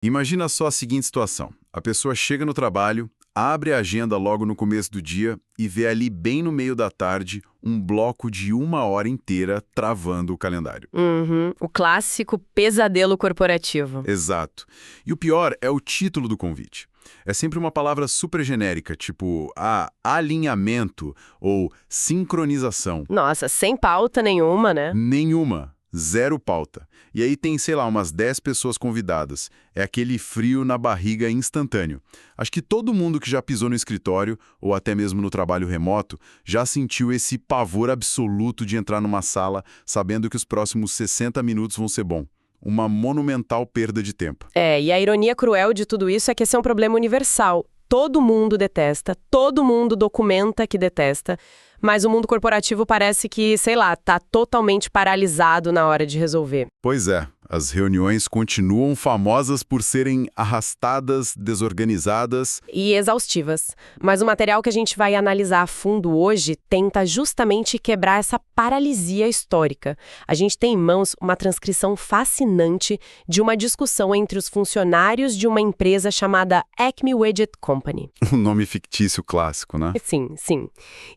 Imagina só a seguinte situação. A pessoa chega no trabalho, abre a agenda logo no começo do dia e vê ali bem no meio da tarde um bloco de 1 hora inteira travando o calendário. Uhum, o clássico pesadelo corporativo. Exato. E o pior é o título do convite. É sempre uma palavra super genérica, tipo alinhamento ou sincronização. Nossa, sem pauta nenhuma, né? Nenhuma. Zero pauta. E aí tem, sei lá, umas 10 pessoas convidadas. É aquele frio na barriga instantâneo. Acho que todo mundo que já pisou no escritório, ou até mesmo no trabalho remoto, já sentiu esse pavor absoluto de entrar numa sala sabendo que os próximos 60 minutos vão ser bom. Uma monumental perda de tempo. E a ironia cruel de tudo isso é que esse é um problema universal. Todo mundo detesta, todo mundo documenta que detesta, mas o mundo corporativo parece que, sei lá, tá totalmente paralisado na hora de resolver. Pois é, as reuniões continuam famosas por serem arrastadas, desorganizadas. E exaustivas. Mas o material que a gente vai analisar a fundo hoje tenta justamente quebrar essa paralisia histórica. A gente tem em mãos uma transcrição fascinante de uma discussão entre os funcionários de uma empresa chamada Acme Widget Company. Um nome fictício clássico, né? Sim, sim.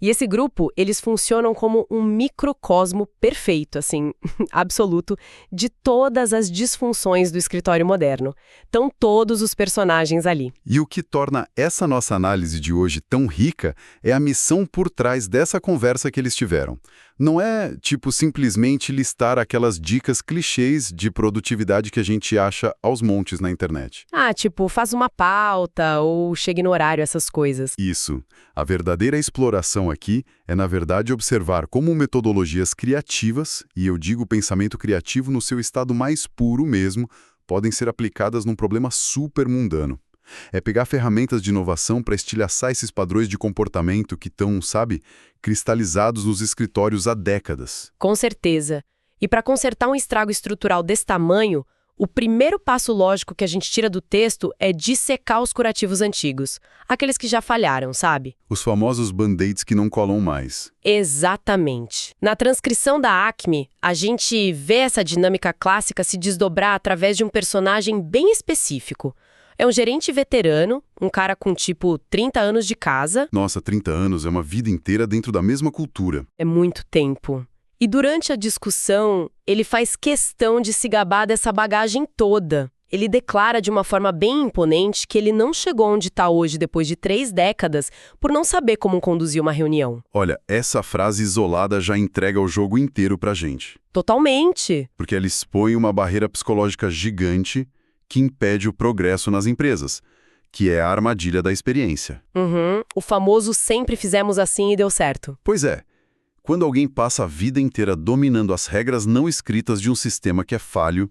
E esse grupo, eles funcionam como um microcosmo perfeito, assim, absoluto, de todas as disfunções do escritório moderno. Estão todos os personagens ali. E o que torna essa nossa análise de hoje tão rica é a missão por trás dessa conversa que eles tiveram. Não é, tipo, simplesmente listar aquelas dicas clichês de produtividade que a gente acha aos montes na internet. Tipo, faz uma pauta ou chegue no horário, essas coisas. Isso. A verdadeira exploração aqui é, na verdade, observar como metodologias criativas, e eu digo pensamento criativo no seu estado mais puro mesmo, podem ser aplicadas num problema super mundano. É pegar ferramentas de inovação para estilhaçar esses padrões de comportamento que estão, sabe, cristalizados nos escritórios há décadas. Com certeza. E para consertar um estrago estrutural desse tamanho, o primeiro passo lógico que a gente tira do texto é dissecar os curativos antigos. Aqueles que já falharam, sabe? Os famosos band-aids que não colam mais. Exatamente. Na transcrição da Acme, a gente vê essa dinâmica clássica se desdobrar através de um personagem bem específico. É um gerente veterano, um cara com tipo 30 anos de casa. Nossa, 30 anos é uma vida inteira dentro da mesma cultura. É muito tempo. E durante a discussão, ele faz questão de se gabar dessa bagagem toda. Ele declara de uma forma bem imponente que ele não chegou onde está hoje depois de 3 décadas por não saber como conduzir uma reunião. Olha, essa frase isolada já entrega o jogo inteiro pra gente. Totalmente. Porque ela expõe uma barreira psicológica gigante que impede o progresso nas empresas, que é a armadilha da experiência. O famoso sempre fizemos assim e deu certo. Pois é. Quando alguém passa a vida inteira dominando as regras não escritas de um sistema que é falho,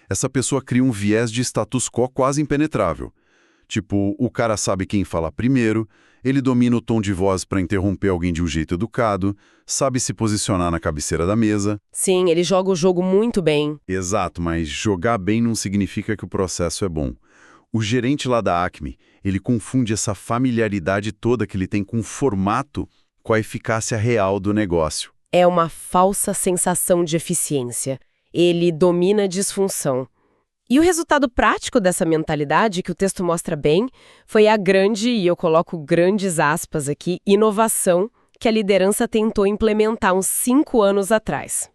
essa pessoa cria um viés de status quo quase impenetrável. Tipo, o cara sabe quem fala primeiro, ele domina o tom de voz para interromper alguém de um jeito educado, sabe se posicionar na cabeceira da mesa. Sim, ele joga o jogo muito bem. Exato, mas jogar bem não significa que o processo é bom. O gerente lá da Acme, ele confunde essa familiaridade toda que ele tem com o formato com a eficácia real do negócio. É uma falsa sensação de eficiência. Ele domina a disfunção. E o resultado prático dessa mentalidade, que o texto mostra bem, foi a grande, e eu coloco grandes aspas aqui, inovação que a liderança tentou implementar uns 5 anos atrás.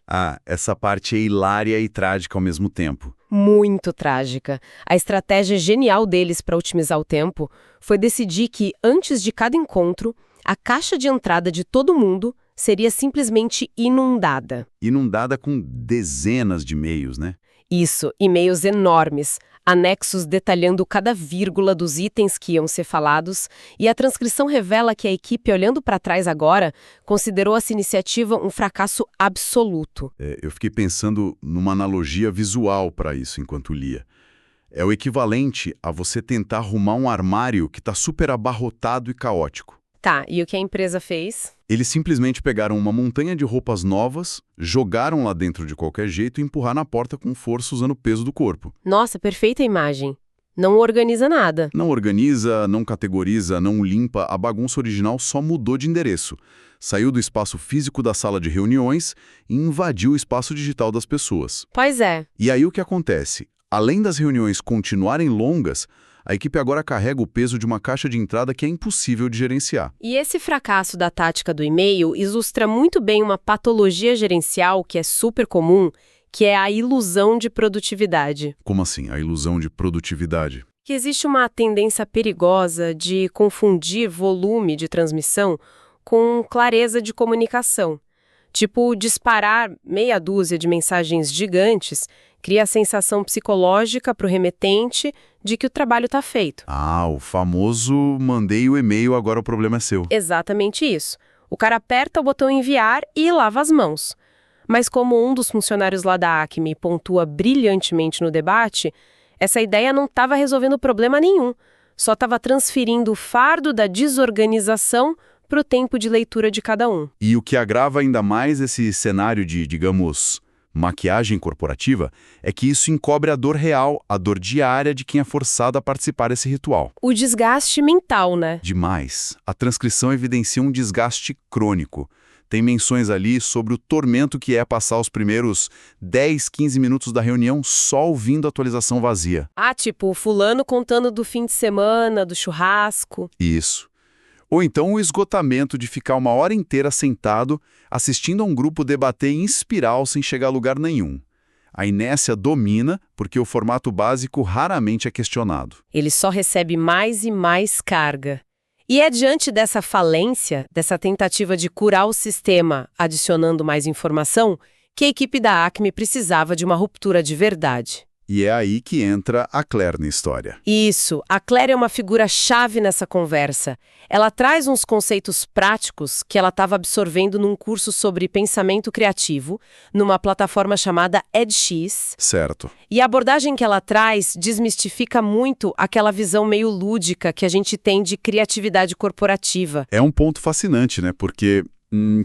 Essa parte é hilária e trágica ao mesmo tempo. Muito trágica. A estratégia genial deles para otimizar o tempo foi decidir que, antes de cada encontro, a caixa de entrada de todo mundo seria simplesmente inundada. Inundada com dezenas de e-mails, né? Isso, e-mails enormes, anexos detalhando cada vírgula dos itens que iam ser falados, e a transcrição revela que a equipe, olhando para trás agora, considerou essa iniciativa um fracasso absoluto. Eu fiquei pensando numa analogia visual para isso enquanto lia. É o equivalente a você tentar arrumar um armário que está super abarrotado e caótico. Tá, e o que a empresa fez? Eles simplesmente pegaram uma montanha de roupas novas, jogaram lá dentro de qualquer jeito e empurraram na porta com força usando o peso do corpo. Nossa, perfeita imagem. Não organiza nada. Não organiza, não categoriza, não limpa, a bagunça original só mudou de endereço. Saiu do espaço físico da sala de reuniões e invadiu o espaço digital das pessoas. Pois é. E aí o que acontece? Além das reuniões continuarem longas, a equipe agora carrega o peso de uma caixa de entrada que é impossível de gerenciar. E esse fracasso da tática do e-mail ilustra muito bem uma patologia gerencial que é super comum, que é a ilusão de produtividade. Como assim, a ilusão de produtividade? Que existe uma tendência perigosa de confundir volume de transmissão com clareza de comunicação. Tipo, disparar meia dúzia de mensagens gigantes cria a sensação psicológica para o remetente de que o trabalho está feito. Ah, o famoso mandei o e-mail, agora o problema é seu. Exatamente isso. O cara aperta o botão enviar e lava as mãos. Mas como um dos funcionários lá da Acme pontua brilhantemente no debate, essa ideia não estava resolvendo problema nenhum, só estava transferindo o fardo da desorganização para o tempo de leitura de cada um. E o que agrava ainda mais esse cenário de, digamos, maquiagem corporativa, é que isso encobre a dor real, a dor diária de quem é forçado a participar desse ritual. O desgaste mental, né? Demais. A transcrição evidencia um desgaste crônico. Tem menções ali sobre o tormento que é passar os primeiros 10, 15 minutos da reunião só ouvindo a atualização vazia. Ah, tipo, o fulano contando do fim de semana, do churrasco. Isso. Ou então o esgotamento de ficar uma hora inteira sentado, assistindo a um grupo debater em espiral sem chegar a lugar nenhum. A inércia domina porque o formato básico raramente é questionado. Ele só recebe mais e mais carga. E é diante dessa falência, dessa tentativa de curar o sistema adicionando mais informação, que a equipe da Acme precisava de uma ruptura de verdade. E é aí que entra a Claire na história. Isso, a Claire é uma figura-chave nessa conversa. Ela traz uns conceitos práticos que ela estava absorvendo num curso sobre pensamento criativo, numa plataforma chamada edX. Certo. E a abordagem que ela traz desmistifica muito aquela visão meio lúdica que a gente tem de criatividade corporativa. É um ponto fascinante, né? Porque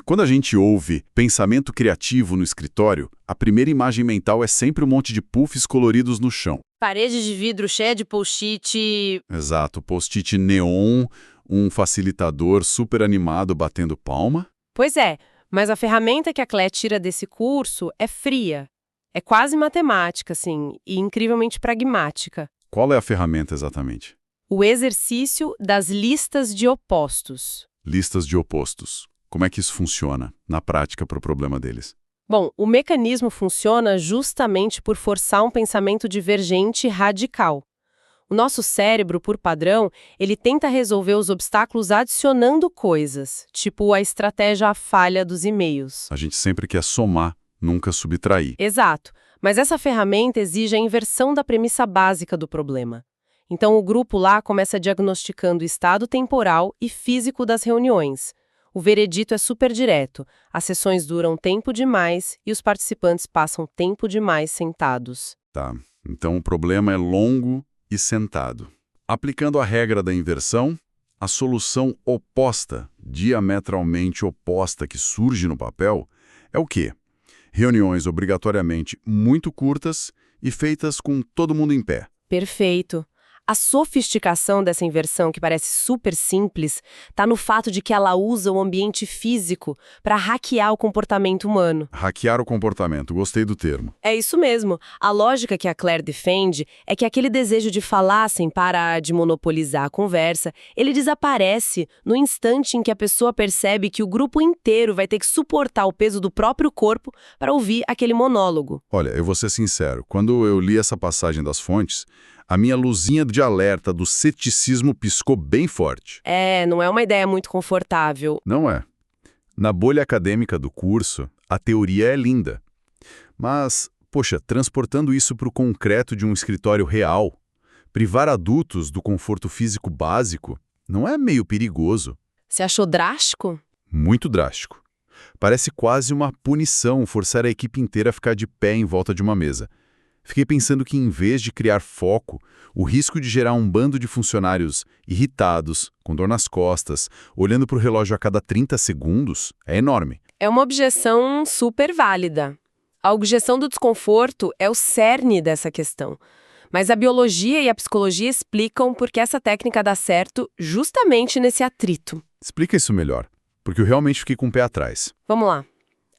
quando a gente ouve pensamento criativo no escritório, a primeira imagem mental é sempre um monte de puffs coloridos no chão. Parede de vidro cheia de post-it. Exato, post-it neon, um facilitador super animado batendo palma. Pois é, mas a ferramenta que a Claire tira desse curso é fria. É quase matemática, assim, e incrivelmente pragmática. Qual é a ferramenta exatamente? O exercício das listas de opostos. Listas de opostos. Como é que isso funciona, na prática, para o problema deles? Bom, o mecanismo funciona justamente por forçar um pensamento divergente e radical. O nosso cérebro, por padrão, ele tenta resolver os obstáculos adicionando coisas, tipo a estratégia falha dos e-mails. A gente sempre quer somar, nunca subtrair. Exato, mas essa ferramenta exige a inversão da premissa básica do problema. Então o grupo lá começa diagnosticando o estado temporal e físico das reuniões. O veredito é super direto, as sessões duram tempo demais e os participantes passam tempo demais sentados. Tá, então o problema é longo e sentado. Aplicando a regra da inversão, a solução oposta, diametralmente oposta que surge no papel, é o quê? Reuniões obrigatoriamente muito curtas e feitas com todo mundo em pé. Perfeito. A sofisticação dessa inversão, que parece super simples, está no fato de que ela usa o ambiente físico para hackear o comportamento humano. Hackear o comportamento, gostei do termo. É isso mesmo. A lógica que a Claire defende é que aquele desejo de falar sem parar, de monopolizar a conversa, ele desaparece no instante em que a pessoa percebe que o grupo inteiro vai ter que suportar o peso do próprio corpo para ouvir aquele monólogo. Olha, eu vou ser sincero, quando eu li essa passagem das fontes, a minha luzinha de alerta do ceticismo piscou bem forte. Não é uma ideia muito confortável. Não é. Na bolha acadêmica do curso, a teoria é linda. Mas, poxa, transportando isso para o concreto de um escritório real, privar adultos do conforto físico básico, não é meio perigoso? Você achou drástico? Muito drástico. Parece quase uma punição forçar a equipe inteira a ficar de pé em volta de uma mesa. Fiquei pensando que, em vez de criar foco, o risco de gerar um bando de funcionários irritados, com dor nas costas, olhando para o relógio a cada 30 segundos, é enorme. É uma objeção super válida. A objeção do desconforto é o cerne dessa questão. Mas a biologia e a psicologia explicam por que essa técnica dá certo justamente nesse atrito. Explica isso melhor, porque eu realmente fiquei com o pé atrás. Vamos lá.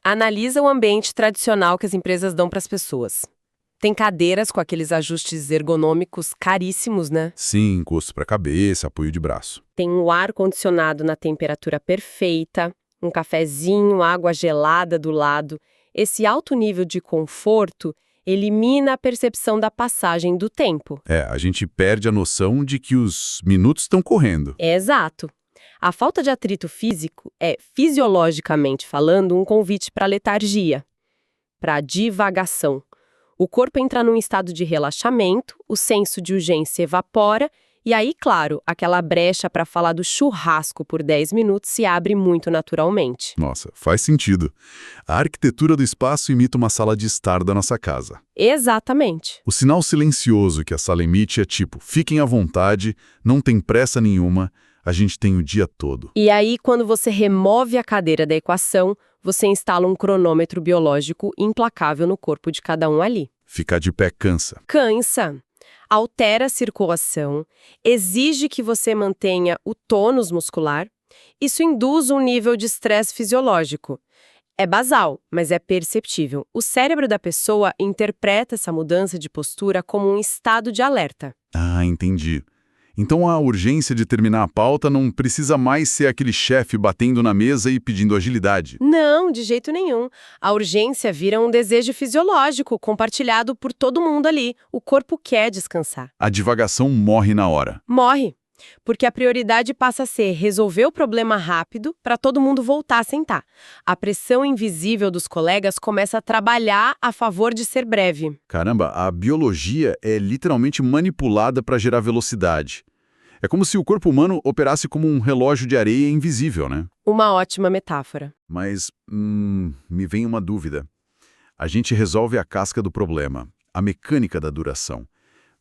Analisa o ambiente tradicional que as empresas dão para as pessoas. Tem cadeiras com aqueles ajustes ergonômicos caríssimos, né? Sim, encosto para a cabeça, apoio de braço. Tem um ar-condicionado na temperatura perfeita, um cafezinho, água gelada do lado. Esse alto nível de conforto elimina a percepção da passagem do tempo. A gente perde a noção de que os minutos estão correndo. É exato. A falta de atrito físico é, fisiologicamente falando, um convite para letargia, para divagação. O corpo entra num estado de relaxamento, o senso de urgência evapora, e aí, claro, aquela brecha para falar do churrasco por 10 minutos se abre muito naturalmente. Nossa, faz sentido. A arquitetura do espaço imita uma sala de estar da nossa casa. Exatamente. O sinal silencioso que a sala emite é tipo, fiquem à vontade, não tem pressa nenhuma, a gente tem o dia todo. E aí, quando você remove a cadeira da equação, você instala um cronômetro biológico implacável no corpo de cada um ali. Ficar de pé cansa. Cansa, altera a circulação, exige que você mantenha o tônus muscular. Isso induz um nível de estresse fisiológico. É basal, mas é perceptível. O cérebro da pessoa interpreta essa mudança de postura como um estado de alerta. Ah, entendi. Então a urgência de terminar a pauta não precisa mais ser aquele chefe batendo na mesa e pedindo agilidade. Não, de jeito nenhum. A urgência vira um desejo fisiológico, compartilhado por todo mundo ali. O corpo quer descansar. A divagação morre na hora. Morre. Porque a prioridade passa a ser resolver o problema rápido para todo mundo voltar a sentar. A pressão invisível dos colegas começa a trabalhar a favor de ser breve. Caramba, a biologia é literalmente manipulada para gerar velocidade. É como se o corpo humano operasse como um relógio de areia invisível, né? Uma ótima metáfora. Mas, me vem uma dúvida. A gente resolve a casca do problema, a mecânica da duração.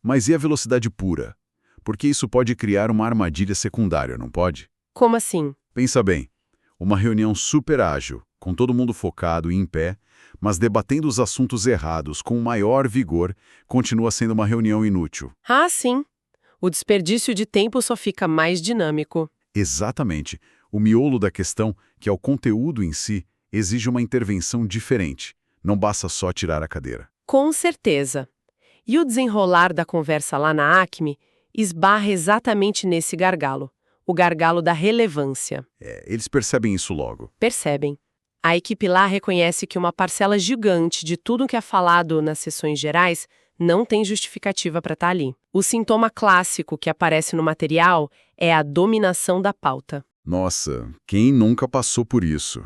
Mas e a velocidade pura? Porque isso pode criar uma armadilha secundária, não pode? Como assim? Pensa bem, uma reunião super ágil, com todo mundo focado e em pé, mas debatendo os assuntos errados com maior vigor, continua sendo uma reunião inútil. Ah, sim. O desperdício de tempo só fica mais dinâmico. Exatamente. O miolo da questão, que é o conteúdo em si, exige uma intervenção diferente. Não basta só tirar a cadeira. Com certeza. E o desenrolar da conversa lá na Acme esbarra exatamente nesse gargalo, o gargalo da relevância. Eles percebem isso logo. Percebem. A equipe lá reconhece que uma parcela gigante de tudo que é falado nas sessões gerais não tem justificativa para estar ali. O sintoma clássico que aparece no material é a dominação da pauta. Nossa, quem nunca passou por isso?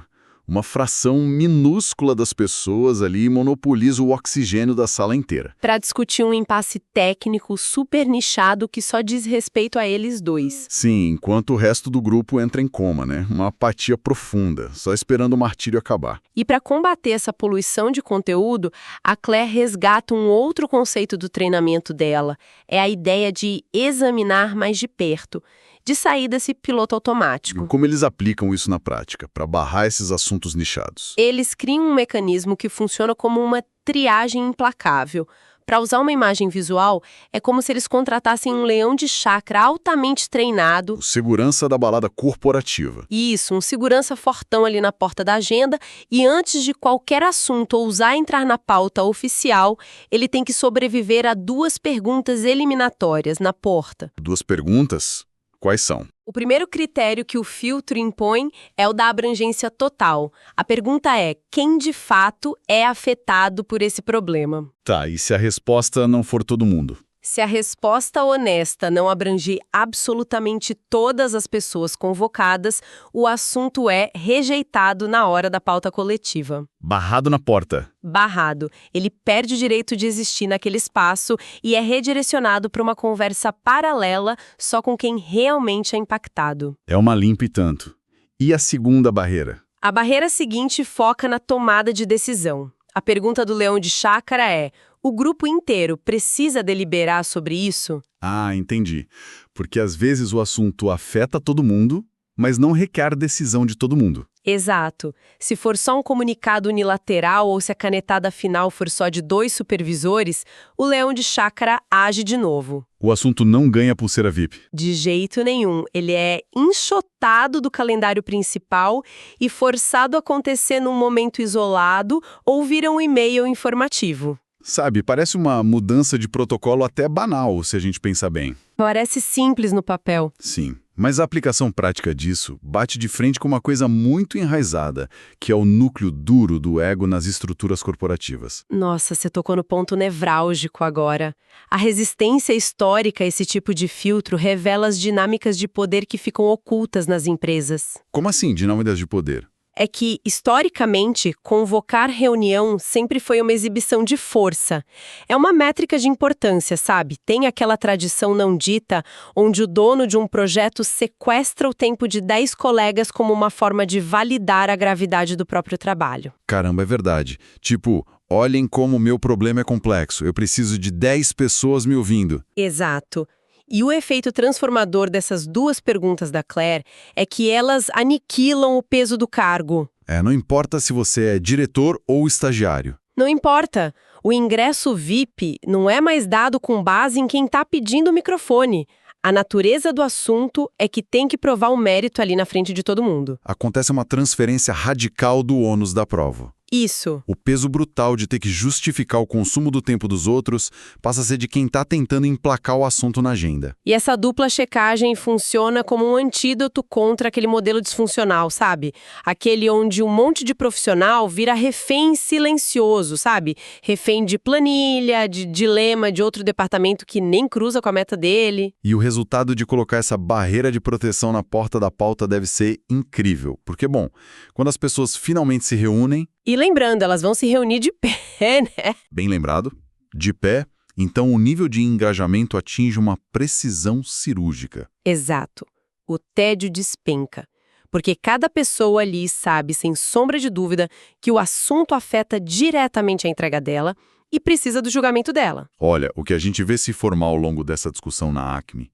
Uma fração minúscula das pessoas ali monopoliza o oxigênio da sala inteira. Para discutir um impasse técnico super nichado que só diz respeito a eles dois. Sim, enquanto o resto do grupo entra em coma, né? Uma apatia profunda, só esperando o martírio acabar. E para combater essa poluição de conteúdo, a Claire resgata um outro conceito do treinamento dela. É a ideia de examinar mais de perto, de sair desse piloto automático. Como eles aplicam isso na prática, para barrar esses assuntos nichados? Eles criam um mecanismo que funciona como uma triagem implacável. Para usar uma imagem visual, é como se eles contratassem um leão de chácara altamente treinado. O segurança da balada corporativa. Isso, um segurança fortão ali na porta da agenda, e antes de qualquer assunto ousar entrar na pauta oficial, ele tem que sobreviver a 2 perguntas eliminatórias na porta. 2 perguntas? Quais são? O primeiro critério que o filtro impõe é o da abrangência total. A pergunta é: quem de fato é afetado por esse problema? Tá, e se a resposta não for todo mundo? Se a resposta honesta não abranger absolutamente todas as pessoas convocadas, o assunto é rejeitado na hora da pauta coletiva. Barrado na porta. Barrado. Ele perde o direito de existir naquele espaço e é redirecionado para uma conversa paralela só com quem realmente é impactado. É uma limpa e tanto. E a segunda barreira? A barreira seguinte foca na tomada de decisão. A pergunta do leão de chácara é: o grupo inteiro precisa deliberar sobre isso? Ah, entendi. Porque às vezes o assunto afeta todo mundo, mas não requer decisão de todo mundo. Exato. Se for só um comunicado unilateral ou se a canetada final for só de 2 supervisores, o leão de chácara age de novo. O assunto não ganha pulseira VIP. De jeito nenhum. Ele é enxotado do calendário principal e forçado a acontecer num momento isolado ou vira um e-mail informativo. Sabe, parece uma mudança de protocolo até banal, se a gente pensar bem. Parece simples no papel. Sim, mas a aplicação prática disso bate de frente com uma coisa muito enraizada, que é o núcleo duro do ego nas estruturas corporativas. Nossa, você tocou no ponto nevrálgico agora. A resistência histórica a esse tipo de filtro revela as dinâmicas de poder que ficam ocultas nas empresas. Como assim, dinâmicas de poder? É que, historicamente, convocar reunião sempre foi uma exibição de força. É uma métrica de importância, sabe? Tem aquela tradição não dita onde o dono de um projeto sequestra o tempo de 10 colegas como uma forma de validar a gravidade do próprio trabalho. Caramba, é verdade. Tipo, olhem como o meu problema é complexo, eu preciso de 10 pessoas me ouvindo. Exato. E o efeito transformador dessas duas perguntas da Claire é que elas aniquilam o peso do cargo. Não importa se você é diretor ou estagiário. Não importa. O ingresso VIP não é mais dado com base em quem está pedindo o microfone. A natureza do assunto é que tem que provar o mérito ali na frente de todo mundo. Acontece uma transferência radical do ônus da prova. Isso. O peso brutal de ter que justificar o consumo do tempo dos outros passa a ser de quem está tentando emplacar o assunto na agenda. E essa dupla checagem funciona como um antídoto contra aquele modelo disfuncional, sabe? Aquele onde um monte de profissional vira refém silencioso, sabe? Refém de planilha, de dilema de outro departamento que nem cruza com a meta dele. E o resultado de colocar essa barreira de proteção na porta da pauta deve ser incrível. Porque, bom, quando as pessoas finalmente se reúnem... E lembrando, elas vão se reunir de pé, né? Bem lembrado, de pé, então o nível de engajamento atinge uma precisão cirúrgica. Exato. O tédio despenca. Porque cada pessoa ali sabe, sem sombra de dúvida, que o assunto afeta diretamente a entrega dela e precisa do julgamento dela. Olha, o que a gente vê se formar ao longo dessa discussão na Acme,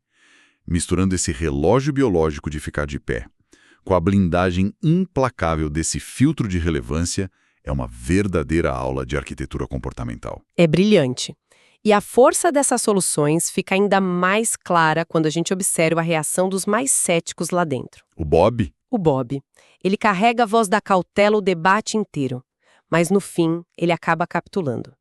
misturando esse relógio biológico de ficar de pé, com a blindagem implacável desse filtro de relevância, é uma verdadeira aula de arquitetura comportamental. É brilhante. E a força dessas soluções fica ainda mais clara quando a gente observa a reação dos mais céticos lá dentro. O Bob? O Bob. Ele carrega a voz da cautela o debate inteiro, mas no fim ele acaba capitulando.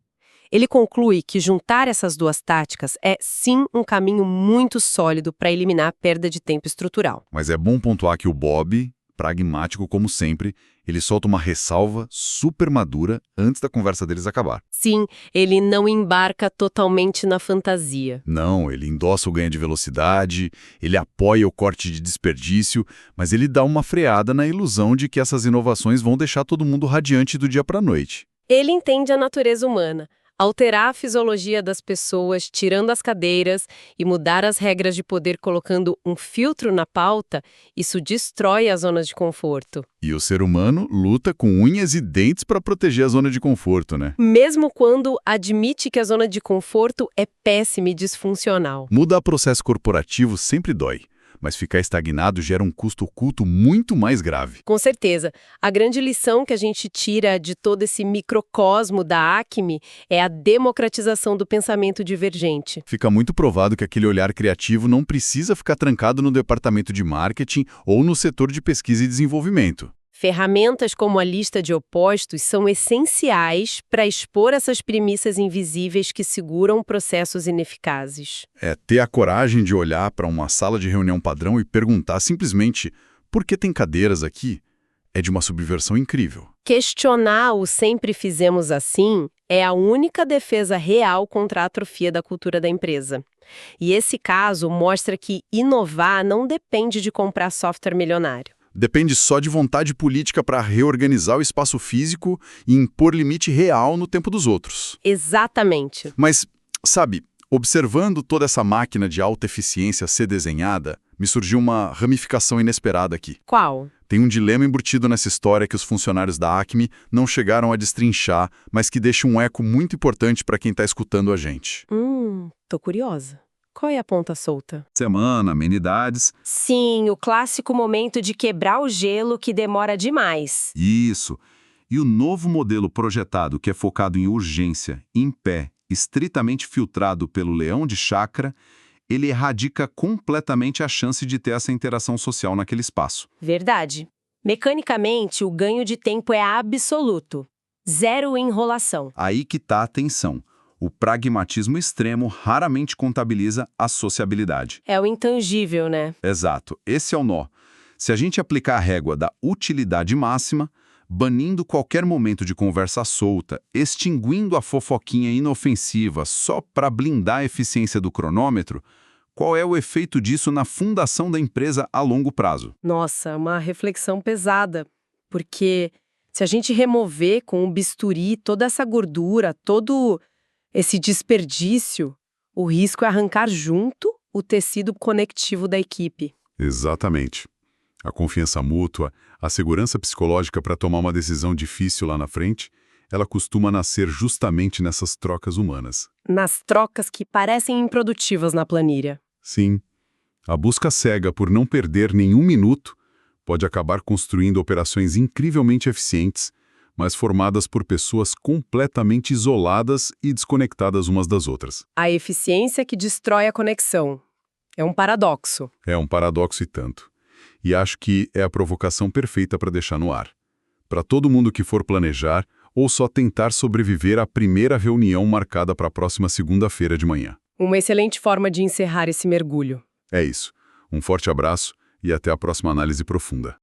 Ele conclui que juntar essas duas táticas é, sim, um caminho muito sólido para eliminar a perda de tempo estrutural. Mas é bom pontuar que o Bob, pragmático como sempre, ele solta uma ressalva super madura antes da conversa deles acabar. Sim, ele não embarca totalmente na fantasia. Não, ele endossa o ganho de velocidade, ele apoia o corte de desperdício, mas ele dá uma freada na ilusão de que essas inovações vão deixar todo mundo radiante do dia para a noite. Ele entende a natureza humana. Alterar a fisiologia das pessoas, tirando as cadeiras e mudar as regras de poder colocando um filtro na pauta, isso destrói as zonas de conforto. E o ser humano luta com unhas e dentes para proteger a zona de conforto, né? Mesmo quando admite que a zona de conforto é péssima e disfuncional. Mudar processo corporativo sempre dói, mas ficar estagnado gera um custo oculto muito mais grave. Com certeza. A grande lição que a gente tira de todo esse microcosmo da Acme é a democratização do pensamento divergente. Fica muito provado que aquele olhar criativo não precisa ficar trancado no departamento de marketing ou no setor de pesquisa e desenvolvimento. Ferramentas como a lista de opostos são essenciais para expor essas premissas invisíveis que seguram processos ineficazes. É ter a coragem de olhar para uma sala de reunião padrão e perguntar simplesmente por que tem cadeiras aqui? É de uma subversão incrível. Questionar o sempre fizemos assim é a única defesa real contra a atrofia da cultura da empresa. E esse caso mostra que inovar não depende de comprar software milionário. Depende só de vontade política para reorganizar o espaço físico e impor limite real no tempo dos outros. Exatamente. Mas, sabe, observando toda essa máquina de alta eficiência ser desenhada, me surgiu uma ramificação inesperada aqui. Qual? Tem um dilema embutido nessa história que os funcionários da Acme não chegaram a destrinchar, mas que deixa um eco muito importante para quem está escutando a gente. Tô curiosa. Qual é a ponta solta? Semana, amenidades. Sim, o clássico momento de quebrar o gelo que demora demais. Isso. E o novo modelo projetado, que é focado em urgência, em pé, estritamente filtrado pelo leão de chácara, ele erradica completamente a chance de ter essa interação social naquele espaço. Verdade. Mecanicamente, o ganho de tempo é absoluto. Zero enrolação. Aí que está a tensão. O pragmatismo extremo raramente contabiliza a sociabilidade. É o intangível, né? Exato, esse é o nó. Se a gente aplicar a régua da utilidade máxima, banindo qualquer momento de conversa solta, extinguindo a fofoquinha inofensiva só para blindar a eficiência do cronômetro, qual é o efeito disso na fundação da empresa a longo prazo? Nossa, uma reflexão pesada. Porque se a gente remover com o bisturi toda essa gordura, todo esse desperdício, o risco é arrancar junto o tecido conectivo da equipe. Exatamente. A confiança mútua, a segurança psicológica para tomar uma decisão difícil lá na frente, ela costuma nascer justamente nessas trocas humanas. Nas trocas que parecem improdutivas na planilha. Sim, a busca cega por não perder nenhum minuto pode acabar construindo operações incrivelmente eficientes, mas formadas por pessoas completamente isoladas e desconectadas umas das outras. A eficiência que destrói a conexão. É um paradoxo. É um paradoxo e tanto. E acho que é a provocação perfeita para deixar no ar. Para todo mundo que for planejar ou só tentar sobreviver à primeira reunião marcada para a próxima segunda-feira de manhã. Uma excelente forma de encerrar esse mergulho. É isso. Um forte abraço e até a próxima análise profunda.